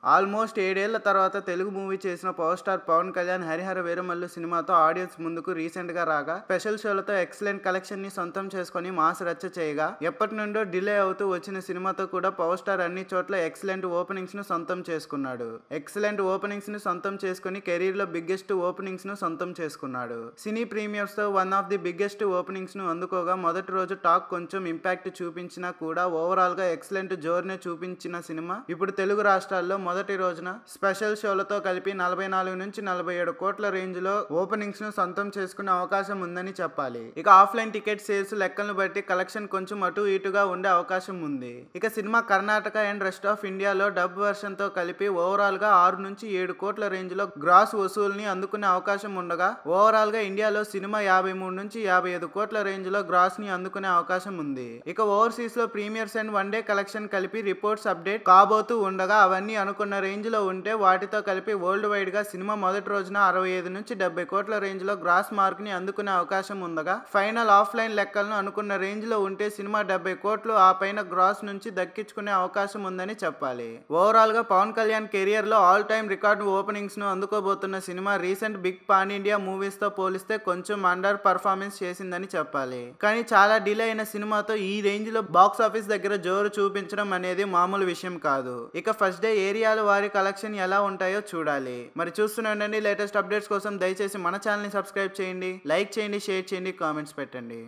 Almost 7 ఏళ్ల తర్వాత Telugu movie చేసిన పవర్ స్టార్ పవన్ కళ్యాణ్ హరిహర వీరమల్లు సినిమాతో ఆడియన్స్ ముందుకు రీసెంట్ గా రాగా స్పెషల్ షోలతో ఎక్సలెంట్ కలెక్షన్ ని సొంతం చేసుకుని మాస్ రచ్చ చేయగా ఎప్పటి నుండో డిలే అవుతూ వచ్చిన సినిమాతో కూడా పవర్ స్టార్ అన్ని చోట్ల ఎక్సలెంట్ ఓపెనింగ్స్ ను సొంతం చేసుకున్నాడు. ఎక్సలెంట్ ఓపెనింగ్స్ ను సొంతం చేసుకుని కెరీర్ లో బిగ్గెస్ట్ ఓపెనింగ్స్ ను సొంతం చేసుకున్నాడు. సినీ ప్రీమియర్స్ తో one of the biggest openings ను అందుకోగా మొదటి రోజు టాక్ కొంచెం ఇంపాక్ట్ చూపించినా కూడా ఓవరాల్ గా ఎక్సలెంట్ జోర్నే చూపించిన సినిమా ఇప్పుడు తెలుగు రాష్ట్రాల్లో మొదటి రోజున స్పెషల్ షోలతో కలిపి 44 నుంచి 47 కోట్ల రేంజ్ లో ఓపెనింగ్స్ ను సొంతం చేసుకునే అవకాశం ఉందని చెప్పాలి. ఇక ఆఫ్లైన్ టికెట్ సేల్స్ లెక్కలను బట్టి కలెక్షన్ కొంచెం అటు ఇటుగా ఉండే అవకాశం ఉంది. ఇక cinema Karnataka and rest of ఇండియాలో డబ్ వర్షన్ తో కలిపి ఓవరాల్ గా 6 నుంచి 7 కోట్ల రేంజ్ లో గ్రాస్ వసూలుని అందుకునే అవకాశం ఉండగా ఓవరాల్ గా ఇండియాలో సినిమా 53 నుంచి 55 కోట్ల రేంజ్ లో గ్రాస్ ని అందుకునే అవకాశం ఉంది. ఇక ఓవర్సీస్ లో premieres and one day collection కలిపి రిపోర్ట్స్ అప్డేట్ కాబోతూ ఉండగా అవన్నీ అనుకున్న రేంజ్ లో ఉంటే వాటితో కలిపి వరల్డ్ వైడ్ గా సినిమా మొదటి రోజున 65 నుంచి 70 కోట్ల రేంజ్ లో గ్రాస్ మార్క్ ని అందుకునే అవకాశం ఉండగా ఫైనల్ ఆఫ్లైన్ లెక్కలను అనుకున్న రేంజ్ లో ఉంటే సినిమా 70 కోట్లు ఆ పైన గ్రాస్ నుంచి దక్కించుకునే అవకాశం ఉందని చెప్పాలి. ఓవరాల్ గా పవన్ కళ్యాణ్ కెరియర్ లో ఆల్ టైమ్ రికార్డు ఓపెనింగ్స్ ను అందుకోబోతున్న cinema recent big pan India movies తో పోలిస్తే కొంచెం అండర్ పర్ఫార్మెన్స్ చేసిందని చెప్పాలి. కానీ చాలా డిలే అయిన సినిమాతో ఈ రేంజ్ లో బాక్స్ ఆఫీస్ దగ్గర జోరు చూపించడం అనేది మామూలు విషయం కాదు. ఇక ఫస్ట్ డే ఏరియాల వారి కలెక్షన్ ఎలా ఉంటాయో చూడాలి. మరి చూస్తూనే ఉండండి. లేటెస్ట్ అప్డేట్స్ కోసం దయచేసి మన ఛానల్ ని సబ్స్క్రైబ్ చేయండి, లైక్ చేయండి, షేర్ చేయండి, కామెంట్స్ పెట్టండి.